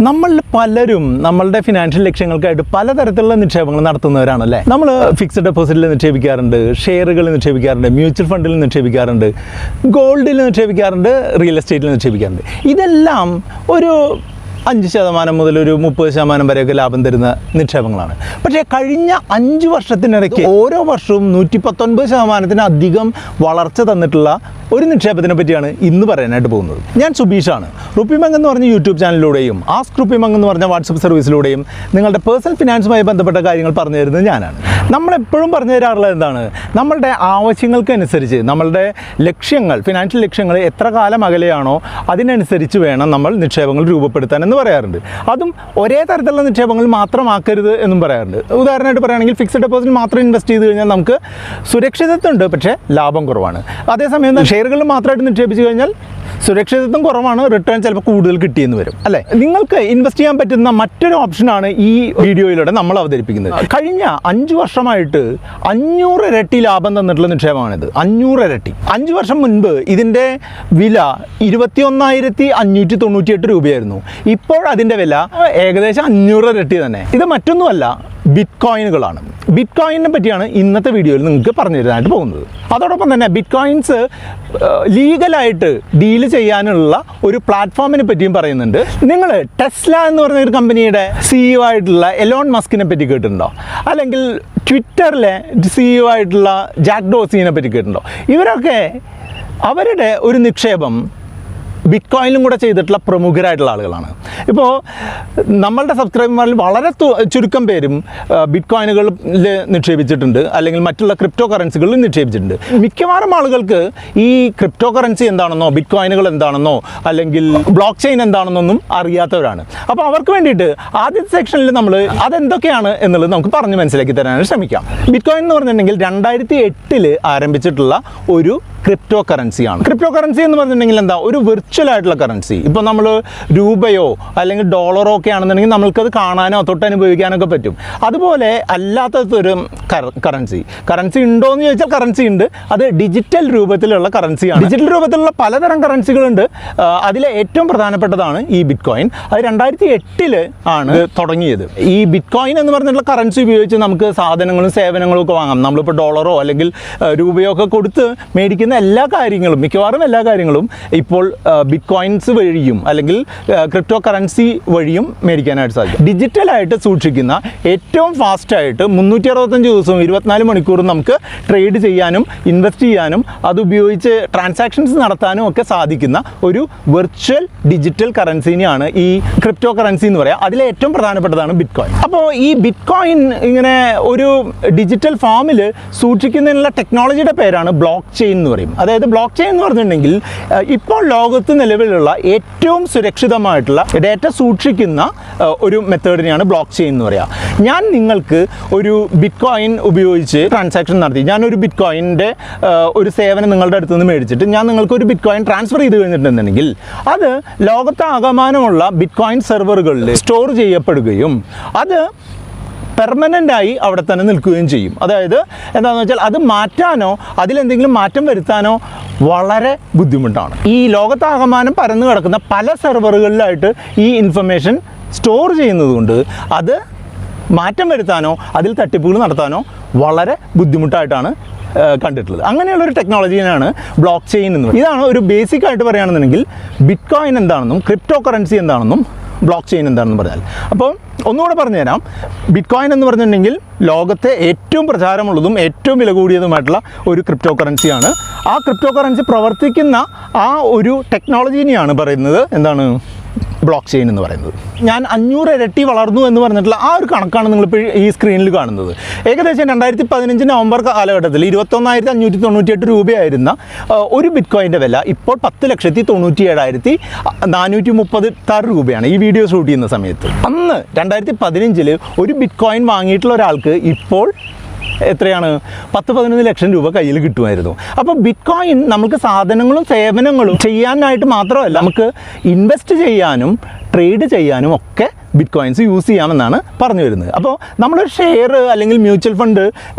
നമ്മളിൽ പലരും നമ്മളുടെ ഫിനാൻഷ്യൽ ലക്ഷ്യങ്ങൾക്കായിട്ട് പലതരത്തിലുള്ള നിക്ഷേപങ്ങൾ നടത്തുന്നവരാണല്ലേ. നമ്മൾ ഫിക്സഡ് ഡെപ്പോസിറ്റിൽ നിക്ഷേപിക്കാറുണ്ട്, ഷെയറുകളിൽ നിക്ഷേപിക്കാറുണ്ട്, മ്യൂച്വൽ ഫണ്ടിൽ നിക്ഷേപിക്കാറുണ്ട്, ഗോൾഡിൽ നിക്ഷേപിക്കാറുണ്ട്, റിയൽ എസ്റ്റേറ്റിൽ നിക്ഷേപിക്കാറുണ്ട്. ഇതെല്ലാം ഒരു 5% മുതൽ ഒരു 30% വരെയൊക്കെ ലാഭം തരുന്ന നിക്ഷേപങ്ങളാണ്. പക്ഷേ കഴിഞ്ഞ 5 വർഷത്തിനിടയ്ക്ക് ഓരോ വർഷവും 119% വളർച്ച തന്നിട്ടുള്ള ഒരു നിക്ഷേപത്തിനെ പറ്റിയാണ് ഇന്ന് പറയാനായിട്ട് പോകുന്നത്. ഞാൻ സുബീഷാണ്. RupeeMonk എന്ന് പറഞ്ഞ യൂട്യൂബ് ചാനലിലൂടെയും ആസ്ക് RupeeMonk എന്ന് പറഞ്ഞ വാട്സപ്പ് സർവീസിലൂടെയും നിങ്ങളുടെ പേഴ്സണൽ ഫിനാൻസുമായി ബന്ധപ്പെട്ട കാര്യങ്ങൾ പറഞ്ഞു തരുന്നത് ഞാനാണ്. നമ്മളെപ്പോഴും പറഞ്ഞു തരാറുള്ളത് എന്താണ്, നമ്മളുടെ ആവശ്യങ്ങൾക്കനുസരിച്ച് നമ്മളുടെ ലക്ഷ്യങ്ങൾ, ഫിനാൻഷ്യൽ ലക്ഷ്യങ്ങൾ എത്ര കാലം അകലെയാണോ അതിനനുസരിച്ച് വേണം നമ്മൾ നിക്ഷേപങ്ങൾ രൂപപ്പെടുത്താൻ എന്ന് പറയാറുണ്ട്. അതും ഒരേ തരത്തിലുള്ള നിക്ഷേപങ്ങൾ മാത്രമാക്കരുത് എന്നും പറയാറുണ്ട്. ഉദാഹരണമായിട്ട് പറയുകയാണെങ്കിൽ ഫിക്സഡ് ഡെപ്പോസിറ്റ് മാത്രം ഇൻവെസ്റ്റ് ചെയ്ത് കഴിഞ്ഞാൽ നമുക്ക് സുരക്ഷിതത്വം ഉണ്ട്, പക്ഷേ ലാഭം കുറവാണ്. അതേസമയം ഷെയറുകളിൽ മാത്രമായിട്ട് നിക്ഷേപിച്ച് കഴിഞ്ഞാൽ സുരക്ഷിതത്വം കുറവാണ്, റിട്ടേൺ ചിലപ്പോൾ കൂടുതൽ കിട്ടിയെന്ന് വരും അല്ലേ. നിങ്ങൾക്ക് ഇൻവെസ്റ്റ് ചെയ്യാൻ പറ്റുന്ന മറ്റൊരു ഓപ്ഷനാണ് ഈ വീഡിയോയിലൂടെ നമ്മൾ അവതരിപ്പിക്കുന്നത്. കഴിഞ്ഞ 5 വർഷമായിട്ട് 500 ഇരട്ടി ലാഭം തന്നിട്ടുള്ള നിക്ഷേപമാണിത്. 500 ഇരട്ടി. 5 വർഷം മുൻപ് ഇതിൻ്റെ വില 21,598 രൂപയായിരുന്നു. ഇപ്പോൾ അതിൻ്റെ വില ഏകദേശം 500 ഇരട്ടി തന്നെ. ഇത് മറ്റൊന്നുമല്ല, ബിറ്റ് കോയിനുകളാണ്. ബിറ്റ് കോയിനെ പറ്റിയാണ് ഇന്നത്തെ വീഡിയോയിൽ നിങ്ങൾക്ക് പറഞ്ഞു തരാനായിട്ട് പോകുന്നത്. അതോടൊപ്പം തന്നെ ബിറ്റ് കോയിൻസ് ലീഗലായിട്ട് ഡീല് ചെയ്യാനുള്ള ഒരു പ്ലാറ്റ്ഫോമിനെ പറ്റിയും പറയുന്നുണ്ട്. നിങ്ങൾ ടെസ്ല എന്ന് പറഞ്ഞ ഒരു കമ്പനിയുടെ CEO ആയിട്ടുള്ള എലോൺ മസ്കിനെ പറ്റി കേട്ടിട്ടുണ്ടോ? അല്ലെങ്കിൽ ട്വിറ്ററിലെ CEO ആയിട്ടുള്ള ജാക്ക് ഡോർസിനെ പറ്റി കേട്ടിട്ടുണ്ടോ? ഇവരൊക്കെ അവരുടെ ഒരു നിക്ഷേപം ബിറ്റ് കോയിനിലും കൂടെ ചെയ്തിട്ടുള്ള പ്രമുഖരായിട്ടുള്ള ആളുകളാണ്. ഇപ്പോൾ നമ്മളുടെ സബ്സ്ക്രൈബർമാരിൽ വളരെ ചുരുക്കം പേരും ബിറ്റ് കോയിനുകളിൽ നിക്ഷേപിച്ചിട്ടുണ്ട്, അല്ലെങ്കിൽ മറ്റുള്ള ക്രിപ്റ്റോ കറൻസികളിൽ നിക്ഷേപിച്ചിട്ടുണ്ട്. മിക്കവാറും ആളുകൾക്ക് ഈ ക്രിപ്റ്റോ കറൻസി എന്താണെന്നോ ബിറ്റ് കോയിനുകൾ എന്താണെന്നോ അല്ലെങ്കിൽ ബ്ലോക്ക് ചെയിൻ എന്താണെന്നൊന്നും അറിയാത്തവരാണ്. അപ്പോൾ അവർക്ക് വേണ്ടിയിട്ട് ആദ്യത്തെ സെക്ഷനിൽ നമ്മൾ അതെന്തൊക്കെയാണ് എന്നുള്ളത് നമുക്ക് പറഞ്ഞ് മനസ്സിലാക്കി തരാനായിട്ട് ശ്രമിക്കാം. ബിറ്റ് കോയിൻ എന്ന് പറഞ്ഞിട്ടുണ്ടെങ്കിൽ 2008 ആരംഭിച്ചിട്ടുള്ള ഒരു ക്രിപ്റ്റോ കറൻസിയാണ്. ക്രിപ്റ്റോ കറൻസി എന്ന് പറഞ്ഞിട്ടുണ്ടെങ്കിൽ എന്താ, ഒരു വിർച്വൽ ആയിട്ടുള്ള കറൻസി. ഇപ്പോൾ നമ്മൾ രൂപയോ അല്ലെങ്കിൽ ഡോളറോ ഒക്കെ ആണെന്നുണ്ടെങ്കിൽ നമ്മൾക്കത് കാണാനോ തൊട്ടനുഭവിക്കാനൊക്കെ പറ്റും. അതുപോലെ അല്ലാത്തൊരു കറൻസി ഉണ്ടോ എന്ന് ചോദിച്ചാൽ കറൻസി ഉണ്ട്. അത് ഡിജിറ്റൽ രൂപത്തിലുള്ള കറൻസിയാണ്. ഡിജിറ്റൽ രൂപത്തിലുള്ള പലതരം കറൻസികളുണ്ട്. അതിലെ ഏറ്റവും പ്രധാനപ്പെട്ടതാണ് ഈ ബിറ്റ് കോയിൻ. അത് 2008 ആണ് തുടങ്ങിയത്. ഈ ബിറ്റ് കോയിൻ എന്ന് പറഞ്ഞിട്ടുള്ള കറൻസി ഉപയോഗിച്ച് നമുക്ക് സാധനങ്ങളും സേവനങ്ങളും ഒക്കെ വാങ്ങാം. നമ്മളിപ്പോൾ ഡോളറോ അല്ലെങ്കിൽ രൂപയോ ഒക്കെ കൊടുത്ത് മേടിക്കുന്ന എല്ലാ കാര്യങ്ങളും, മിക്കവാറും എല്ലാ കാര്യങ്ങളും ഇപ്പോൾ ബിറ്റ് കോയിൻസ് വഴിയും അല്ലെങ്കിൽ ക്രിപ്റ്റോ കറൻസി വഴിയും മേടിക്കാനായിട്ട് സാധിക്കും. ഡിജിറ്റലായിട്ട് സൂക്ഷിക്കുന്ന ഏറ്റവും ഫാസ്റ്റായിട്ട് 365 ദിവസവും 24 മണിക്കൂറും നമുക്ക് ട്രേഡ് ചെയ്യാനും ഇൻവെസ്റ്റ് ചെയ്യാനും അതുപയോഗിച്ച് ട്രാൻസാക്ഷൻസ് നടത്താനും ഒക്കെ സാധിക്കുന്ന ഒരു വെർച്വൽ ഡിജിറ്റൽ കറൻസിനെയാണ് ഈ ക്രിപ്റ്റോ കറൻസി എന്ന് പറയുക. അതിലെ ഏറ്റവും പ്രധാനപ്പെട്ടതാണ് ബിറ്റ് കോയിൻ. അപ്പോൾ ഈ ബിറ്റ് കോയിൻ ഇങ്ങനെ ഒരു ഡിജിറ്റൽ ഫോമിൽ സൂക്ഷിക്കുന്നതിനുള്ള ടെക്നോളജിയുടെ പേരാണ് ബ്ലോക്ക് ചെയിൻ എന്ന് പറയും. അതായത് ബ്ലോക്ക് ചെയിൻ എന്ന് പറഞ്ഞിട്ടുണ്ടെങ്കിൽ ഇപ്പോൾ ലോകത്ത് നിലവിലുള്ള ഏറ്റവും സുരക്ഷിതമായിട്ടുള്ള ഡേറ്റ സൂക്ഷിക്കുന്ന ഒരു മെത്തേഡിനെയാണ് ബ്ലോക്ക് ചെയിൻ എന്ന് പറയുക. ഞാൻ നിങ്ങൾക്ക് ഒരു ബിറ്റ് കോയിൻ ഉപയോഗിച്ച് ട്രാൻസാക്ഷൻ നടത്തി, ഞാനൊരു ബിറ്റ് കോയിൻ്റെ ഒരു സേവനം നിങ്ങളുടെ അടുത്ത് നിന്ന് മേടിച്ചിട്ട് ഞാൻ നിങ്ങൾക്ക് ഒരു ബിറ്റ് കോയിൻ ട്രാൻസ്ഫർ ചെയ്ത് കഴിഞ്ഞിട്ടുണ്ടെന്നുണ്ടെങ്കിൽ അത് ലോകത്താകമാനമുള്ള ബിറ്റ് കോയിൻ സെർവറുകളിൽ സ്റ്റോർ ചെയ്യപ്പെടുകയും അത് പെർമനൻ്റായി അവിടെ തന്നെ നിൽക്കുകയും ചെയ്യും. അതായത് എന്താണെന്ന് വെച്ചാൽ അത് മാറ്റാനോ അതിലെന്തെങ്കിലും മാറ്റം വരുത്താനോ വളരെ ബുദ്ധിമുട്ടാണ്. ഈ ലോകത്താകമാനം പരന്നു കിടക്കുന്ന പല സെർവറുകളിലായിട്ട് ഈ ഇൻഫർമേഷൻ സ്റ്റോർ ചെയ്യുന്നതുകൊണ്ട് അത് മാറ്റം വരുത്താനോ അതിൽ തട്ടിപ്പുകൾ നടത്താനോ വളരെ ബുദ്ധിമുട്ടായിട്ടാണ് കണ്ടിട്ടുള്ളത്. അങ്ങനെയുള്ളൊരു ടെക്നോളജിയാണ് ബ്ലോക്ക് ചെയിൻ എന്ന് പറയുന്നത്. ഇതാണ് ഒരു ബേസിക് ആയിട്ട് പറയുകയാണെന്നുണ്ടെങ്കിൽ ബിറ്റ് കോയിൻ എന്താണെന്നും ക്രിപ്റ്റോ കറൻസി എന്താണെന്നും ബ്ലോക്ക് ചെയിൻ എന്താണെന്ന് പറഞ്ഞാൽ. അപ്പോൾ ഒന്നുകൂടെ പറഞ്ഞുതരാം. ബിറ്റ് കോയിൻ എന്ന് പറഞ്ഞിട്ടുണ്ടെങ്കിൽ ലോകത്തെ ഏറ്റവും പ്രചാരമുള്ളതും ഏറ്റവും വില കൂടിയതുമായിട്ടുള്ള ഒരു ക്രിപ്റ്റോ കറൻസിയാണ്. ആ ക്രിപ്റ്റോ കറൻസി പ്രവർത്തിക്കുന്ന ആ ഒരു ടെക്നോളജീനെയാണ് പറയുന്നത് എന്താണ്, ബ്ലോക്ക് ചെയിൻ എന്ന് പറയുന്നത്. ഞാൻ 500 ഇരട്ടി വളർന്നു എന്ന് പറഞ്ഞിട്ടുള്ള ആ ഒരു കണക്കാണ് നിങ്ങളിപ്പോൾ ഈ സ്ക്രീനിൽ കാണുന്നത്. ഏകദേശം 2015 നവംബർ കാലഘട്ടത്തിൽ 21,598 രൂപയായിരുന്ന ഒരു ബിറ്റ് കോയിൻ്റെ വില ഇപ്പോൾ 10,97,436 രൂപയാണ് ഈ വീഡിയോ ഷൂട്ട് ചെയ്യുന്ന സമയത്ത്. അന്ന് 2015 ഒരു ബിറ്റ് കോയിൻ വാങ്ങിയിട്ടുള്ള ഒരാൾക്ക് ഇപ്പോൾ എത്രയാണ്, 10-11 ലക്ഷം രൂപ കയ്യിൽ കിട്ടുമായിരുന്നു. അപ്പോൾ ബിറ്റ് കോയിൻ നമുക്ക് സാധനങ്ങളും സേവനങ്ങളും ചെയ്യാനായിട്ട് മാത്രമല്ല, നമുക്ക് ഇൻവെസ്റ്റ് ചെയ്യാനും ട്രേഡ് ചെയ്യാനും ഒക്കെ ബിറ്റ് കോയിൻസ് യൂസ് ചെയ്യാമെന്നാണ് പറഞ്ഞു വരുന്നത്. അപ്പോൾ നമ്മൾ ഷെയർ അല്ലെങ്കിൽ മ്യൂച്വൽ ഫണ്ട്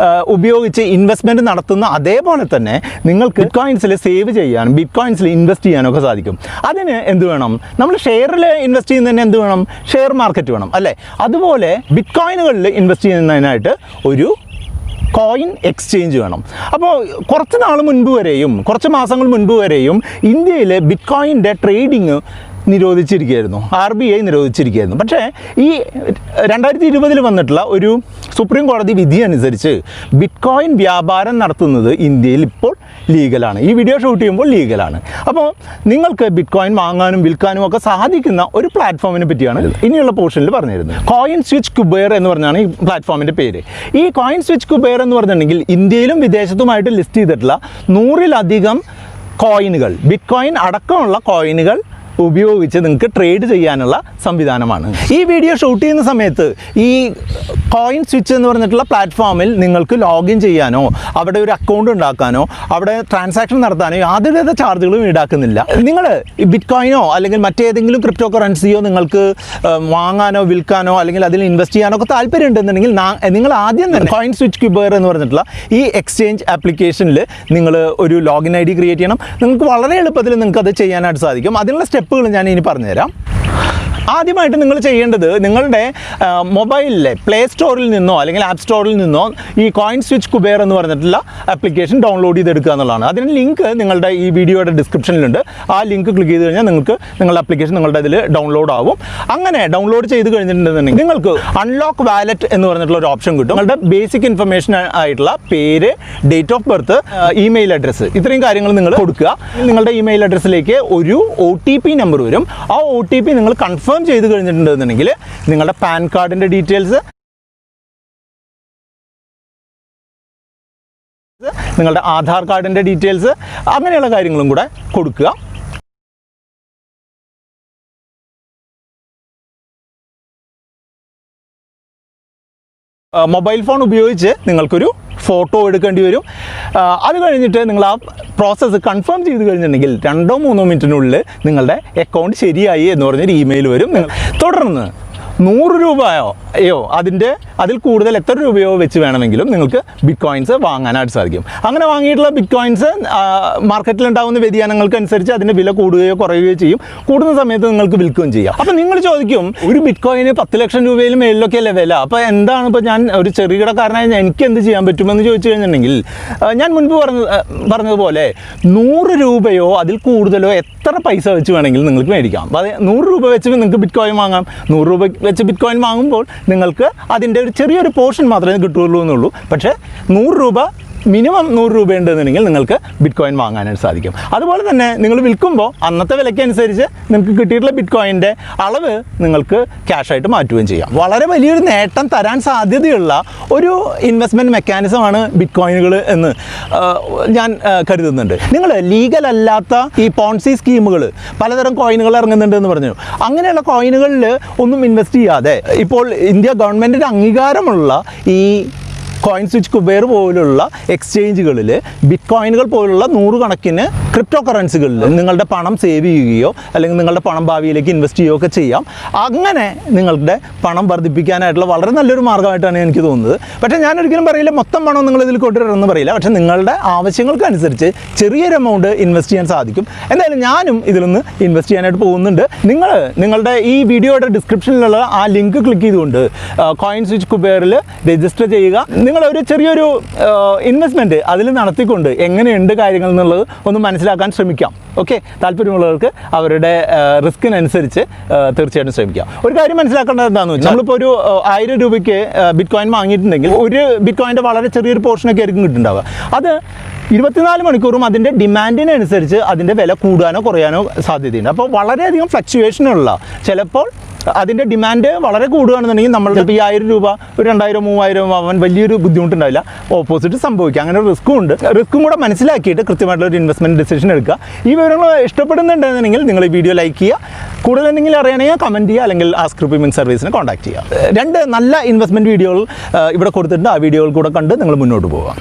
ഉപയോഗിച്ച് ഇൻവെസ്റ്റ്മെൻറ്റ് നടത്തുന്ന അതേപോലെ തന്നെ നിങ്ങൾക്ക് ബിറ്റ് കോയിൻസിൽ സേവ് ചെയ്യാനും ബിറ്റ് കോയിൻസിൽ ഇൻവെസ്റ്റ് ചെയ്യാനൊക്കെ സാധിക്കും. അതിന് എന്ത് വേണം? നമ്മൾ ഷെയറിൽ ഇൻവെസ്റ്റ് ചെയ്യുന്നതിന് എന്ത് വേണം? ഷെയർ മാർക്കറ്റ് വേണം അല്ലേ? അതുപോലെ ബിറ്റ് കോയിനുകളിൽ ഇൻവെസ്റ്റ് ചെയ്യുന്നതിനായിട്ട് ഒരു കോയിൻ എക്സ്ചേഞ്ച് വേണം. അപ്പോൾ കുറച്ച് മാസങ്ങൾ മുൻപ് വരെയും ഇന്ത്യയിൽ ബിറ്റ് കോയിൻ്റെ ട്രേഡിങ് നിരോധിച്ചിരിക്കുകയായിരുന്നു, RBI നിരോധിച്ചിരിക്കുകയായിരുന്നു. പക്ഷേ ഈ 2020 വന്നിട്ടുള്ള ഒരു സുപ്രീം കോടതി വിധി അനുസരിച്ച് ബിറ്റ് കോയിൻ വ്യാപാരം നടത്തുന്നത് ഇന്ത്യയിൽ ഇപ്പോൾ ലീഗലാണ്. ഈ വീഡിയോ ഷൂട്ട് ചെയ്യുമ്പോൾ ലീഗലാണ്. അപ്പോൾ നിങ്ങൾക്ക് ബിറ്റ് കോയിൻ വാങ്ങാനും വിൽക്കാനും ഒക്കെ സാധിക്കുന്ന ഒരു പ്ലാറ്റ്ഫോമിനെ പറ്റിയാണ് ഇനിയുള്ള പോർഷനിൽ പറഞ്ഞിരുന്നത്. കോയിൻസ്വിച്ച് കുബേർ എന്ന് പറഞ്ഞാണ് ഈ പ്ലാറ്റ്ഫോമിൻ്റെ പേര്. ഈ കോയിൻസ്വിച്ച് കുബേർ എന്ന് പറഞ്ഞിട്ടുണ്ടെങ്കിൽ ഇന്ത്യയിലും വിദേശത്തുമായിട്ട് ലിസ്റ്റ് ചെയ്തിട്ടുള്ള 100-ലധികം കോയിനുകൾ, ബിറ്റ് കോയിൻ അടക്കമുള്ള കോയിനുകൾ ഉപയോഗിച്ച് നിങ്ങൾക്ക് ട്രേഡ് ചെയ്യാനുള്ള സംവിധാനമാണ്. ഈ വീഡിയോ ഷൂട്ട് ചെയ്യുന്ന സമയത്ത് ഈ കോയിൻസ്വിച്ച് എന്ന് പറഞ്ഞിട്ടുള്ള പ്ലാറ്റ്ഫോമിൽ നിങ്ങൾക്ക് ലോഗിൻ ചെയ്യാനോ അവിടെ ഒരു അക്കൗണ്ട് ഉണ്ടാക്കാനോ അവിടെ ട്രാൻസാക്ഷൻ നടത്താനോ യാതൊരുവിധ ചാർജുകളും ഈടാക്കുന്നില്ല. നിങ്ങൾ ബിറ്റ് കോയിനോ അല്ലെങ്കിൽ മറ്റേതെങ്കിലും ക്രിപ്റ്റോ കറൻസിയോ നിങ്ങൾക്ക് വാങ്ങാനോ വിൽക്കാനോ അല്ലെങ്കിൽ അതിൽ ഇൻവെസ്റ്റ് ചെയ്യാനോ ഒക്കെ താല്പര്യം ഉണ്ടെന്നുണ്ടെങ്കിൽ നിങ്ങൾ ആദ്യം തന്നെ കോയിൻസ്വിച്ച് കുബേർ എന്ന് പറഞ്ഞിട്ടുള്ള ഈ എക്സ്ചേഞ്ച് ആപ്ലിക്കേഷനിൽ നിങ്ങൾ ഒരു ലോഗിൻ ID ക്രിയേറ്റ് ചെയ്യണം. നിങ്ങൾക്ക് വളരെ എളുപ്പത്തിൽ നിങ്ങൾക്ക് അത് ചെയ്യാനായിട്ട് സാധിക്കും. അതിനുള്ള സ്റ്റെപ്പുകൾ ഞാൻ ഇനി പറഞ്ഞുതരാം. ആദ്യമായിട്ട് നിങ്ങൾ ചെയ്യേണ്ടത് നിങ്ങളുടെ മൊബൈലിലെ പ്ലേ സ്റ്റോറിൽ നിന്നോ അല്ലെങ്കിൽ ആപ്പ് സ്റ്റോറിൽ നിന്നോ ഈ കോയിൻസ്വിച്ച് കുബേർ എന്ന് പറഞ്ഞിട്ടുള്ള ആപ്ലിക്കേഷൻ ഡൗൺലോഡ് ചെയ്തെടുക്കുക എന്നുള്ളതാണ്. അതിന് ലിങ്ക് നിങ്ങളുടെ ഈ വീഡിയോയുടെ ഡിസ്ക്രിപ്ഷനിലുണ്ട്. ആ ലിങ്ക് ക്ലിക്ക് ചെയ്ത് കഴിഞ്ഞാൽ നിങ്ങൾക്ക് നിങ്ങളുടെ ആപ്ലിക്കേഷൻ നിങ്ങളുടെ ഇതിൽ ഡൗൺലോഡ് ആവും. അങ്ങനെ ഡൗൺലോഡ് ചെയ്ത് കഴിഞ്ഞിട്ടുണ്ടെന്നുണ്ടെങ്കിൽ നിങ്ങൾക്ക് അൺലോക്ക് വാലറ്റ് എന്ന് പറഞ്ഞിട്ടുള്ള ഒരു ഓപ്ഷൻ കിട്ടും. നിങ്ങളുടെ ബേസിക് ഇൻഫർമേഷൻ ആയിട്ടുള്ള പേര്, date of birth, email address, ഇത്രയും കാര്യങ്ങൾ നിങ്ങൾ കൊടുക്കുക. നിങ്ങളുടെ ഇമെയിൽ അഡ്രസ്സിലേക്ക് ഒരു OTP നമ്പർ വരും. ആ OTP നിങ്ങൾ കൺഫേം ചെയ്ത് കഴിഞ്ഞിട്ടുണ്ടെന്നുണ്ടെങ്കിൽ നിങ്ങളുടെ പാൻ കാർഡിൻ്റെ ഡീറ്റെയിൽസ്, നിങ്ങളുടെ ആധാർ കാർഡിൻ്റെ ഡീറ്റെയിൽസ്, അങ്ങനെയുള്ള കാര്യങ്ങളും കൂടെ കൊടുക്കുക. മൊബൈൽ ഫോൺ ഉപയോഗിച്ച് നിങ്ങൾക്കൊരു ഫോട്ടോ എടുക്കേണ്ടി വരും. അത് കഴിഞ്ഞിട്ട് നിങ്ങൾ ആ പ്രോസസ്സ് കൺഫേം ചെയ്ത് കഴിഞ്ഞിട്ടുണ്ടെങ്കിൽ 2-3 മിനിറ്റിനുള്ളിൽ നിങ്ങളുടെ അക്കൗണ്ട് ശരിയായി എന്ന് പറഞ്ഞൊരു ഇമെയിൽ വരും. തുടർന്ന് 100 രൂപയോ അതിൽ കൂടുതൽ എത്ര രൂപയോ വെച്ച് വേണമെങ്കിലും നിങ്ങൾക്ക് ബിറ്റ് കോയിൻസ് വാങ്ങാനായിട്ട് സാധിക്കും. അങ്ങനെ വാങ്ങിയിട്ടുള്ള ബിറ്റ് കോയിൻസ് മാർക്കറ്റിലുണ്ടാകുന്ന വ്യതിയാനങ്ങൾക്കനുസരിച്ച് അതിൻ്റെ വില കൂടുകയോ കുറയുകയോ ചെയ്യും. കൂടുന്ന സമയത്ത് നിങ്ങൾക്ക് വിൽക്കുകയും ചെയ്യാം. അപ്പോൾ നിങ്ങൾ ചോദിക്കും, ഒരു ബിറ്റ് കോയിന് 10 ലക്ഷം രൂപയിലും മേളിലൊക്കെ അല്ലേ വില, അപ്പോൾ എന്താണ് ഇപ്പോൾ ഞാൻ ഒരു ചെറുകിടക്കാരനായി എനിക്ക് എന്ത് ചെയ്യാൻ പറ്റുമെന്ന് ചോദിച്ചു കഴിഞ്ഞിട്ടുണ്ടെങ്കിൽ ഞാൻ മുൻപ് പറഞ്ഞതുപോലെ 100 രൂപയോ അതിൽ കൂടുതലോ എത്ര പൈസ വെച്ച് വേണമെങ്കിലും നിങ്ങൾക്ക് മേടിക്കാം. അപ്പോൾ 100 രൂപ വെച്ച് നിങ്ങൾക്ക് ബിറ്റ് കോയിൻ വാങ്ങാം. 100 രൂപ വെച്ച് ബിറ്റ് കോയിൻ വാങ്ങുമ്പോൾ നിങ്ങൾക്ക് അതിൻ്റെ ഒരു ചെറിയൊരു പോർഷൻ മാത്രമേ കിട്ടുകയുള്ളൂ എന്നുള്ളൂ. പക്ഷേ 100 രൂപ മിനിമം 100 രൂപ ഉണ്ടെന്നുണ്ടെങ്കിൽ നിങ്ങൾക്ക് ബിറ്റ് കോയിൻ വാങ്ങാനായിട്ട് സാധിക്കും. അതുപോലെ തന്നെ നിങ്ങൾ വിൽക്കുമ്പോൾ അന്നത്തെ വിലയ്ക്കനുസരിച്ച് നിങ്ങൾക്ക് കിട്ടിയിട്ടുള്ള ബിറ്റ് കോയിൻ്റെ അളവ് നിങ്ങൾക്ക് ക്യാഷായിട്ട് മാറ്റുകയും ചെയ്യാം. വളരെ വലിയൊരു നേട്ടം തരാൻ സാധ്യതയുള്ള ഒരു ഇൻവെസ്റ്റ്മെൻറ്റ് മെക്കാനിസമാണ് ബിറ്റ് കോയിനുകൾ എന്ന് ഞാൻ കരുതുന്നുണ്ട്. നിങ്ങൾ ലീഗൽ അല്ലാത്ത ഈ പോൺസി സ്കീമുകൾ പലതരം കോയിനുകൾ ഇറങ്ങുന്നുണ്ട് എന്ന് പറഞ്ഞു. അങ്ങനെയുള്ള കോയിനുകളിൽ ഒന്നും ഇൻവെസ്റ്റ് ചെയ്യാതെ ഇപ്പോൾ ഇന്ത്യ ഗവൺമെൻറ്റിൻ്റെ അംഗീകാരമുള്ള ഈ കോയിൻസ്വിച്ച് കുബേർ പോലുള്ള എക്സ്ചേഞ്ചുകളിൽ ബിറ്റ് കോയിനുകൾ പോലുള്ള 100 കണക്കിന് ക്രിപ്റ്റോ കറൻസികളിൽ നിങ്ങളുടെ പണം സേവ് ചെയ്യുകയോ അല്ലെങ്കിൽ നിങ്ങളുടെ പണം ഭാവിയിലേക്ക് ഇൻവെസ്റ്റ് ചെയ്യുകയോ ഒക്കെ ചെയ്യാം. അങ്ങനെ നിങ്ങളുടെ പണം വർദ്ധിപ്പിക്കാനായിട്ടുള്ള വളരെ നല്ലൊരു മാർഗ്ഗമായിട്ടാണ് എനിക്ക് തോന്നുന്നത്. പക്ഷേ ഞാനൊരിക്കലും പറയില്ല മൊത്തം പണം നിങ്ങളിതിൽ കൊണ്ടുവരണമെന്ന് പറയില്ല. പക്ഷേ നിങ്ങളുടെ ആവശ്യങ്ങൾക്കനുസരിച്ച് ചെറിയൊരു എമൗണ്ട് ഇൻവെസ്റ്റ് ചെയ്യാൻ സാധിക്കും. എന്തായാലും ഞാനും ഇതിലൊന്ന് ഇൻവെസ്റ്റ് ചെയ്യാനായിട്ട് പോകുന്നുണ്ട്. നിങ്ങളുടെ ഈ വീഡിയോയുടെ ഡിസ്ക്രിപ്ഷനിലുള്ള ആ ലിങ്ക് ക്ലിക്ക് ചെയ്തുകൊണ്ട് കോയിൻസ്വിച്ച് കുബേറിൽ രജിസ്റ്റർ ചെയ്യുക. നിങ്ങളൊരു ചെറിയൊരു ഇൻവെസ്റ്റ്മെൻറ്റ് അതിൽ നടത്തിക്കൊണ്ട് എങ്ങനെയുണ്ട് കാര്യങ്ങൾ എന്നുള്ളത് ഒന്ന് മനസ്സിലാക്കാൻ ശ്രമിക്കാം. ഓക്കെ, താല്പര്യമുള്ളവർക്ക് അവരുടെ റിസ്കിനനുസരിച്ച് തീർച്ചയായിട്ടും ശ്രമിക്കാം. ഒരു കാര്യം മനസ്സിലാക്കേണ്ടത് എന്താണെന്ന് വെച്ചാൽ നമ്മളിപ്പോൾ ഒരു 1000 രൂപയ്ക്ക് ബിറ്റ് കോയിൻ വാങ്ങിയിട്ടുണ്ടെങ്കിൽ ഒരു ബിറ്റ് കോയിൻ്റെ വളരെ ചെറിയൊരു പോർഷനൊക്കെ ആയിരിക്കും കിട്ടുന്നുണ്ടാവുക. അത് 24 മണിക്കൂറും അതിൻ്റെ ഡിമാൻഡിനനുസരിച്ച് അതിൻ്റെ വില കൂടാനോ കുറയാനോ സാധ്യതയുണ്ട്. അപ്പോൾ വളരെയധികം ഫ്ലക്ച്വേഷനുള്ള ചിലപ്പോൾ അതിൻ്റെ ഡിമാൻഡ് വളരെ കൂടുകയാണെന്നുണ്ടെങ്കിൽ നമ്മൾ ചിലപ്പോൾ ഈ 1000 രൂപ ഒരു 2000 3000 ആവാൻ വലിയൊരു ബുദ്ധിമുട്ടുണ്ടാവില്ല. ഓപ്പോസിറ്റ് സംഭവിക്കുക. അങ്ങനെ ഒരു റിസ്ക്കും കൂടെ മനസ്സിലാക്കിയിട്ട് കൃത്യമായിട്ടുള്ള ഒരു ഇൻവെസ്റ്റ്മെൻറ്റ് ഡിസിഷൻ എടുക്കുക. ഈ വിവരങ്ങൾ ഇഷ്ടപ്പെടുന്നുണ്ടെന്നുണ്ടെങ്കിൽ നിങ്ങൾ ഈ വീഡിയോ ലൈക്ക് ചെയ്യുക. കൂടുതൽ എന്തെങ്കിലും അറിയണമെങ്കിൽ കമൻറ്റ് ചെയ്യുക, അല്ലെങ്കിൽ ആസ്ക് RupeeMonk സർവീസിനെ കോൺടാക്ട് ചെയ്യുക. 2 നല്ല ഇൻവെസ്റ്റ്മെൻറ്റ് വീഡിയോകൾ ഇവിടെ കൊടുത്തിട്ടുണ്ട്. ആ വീഡിയോകൾ കൂടെ കണ്ട് നിങ്ങൾ മുന്നോട്ട് പോകാം.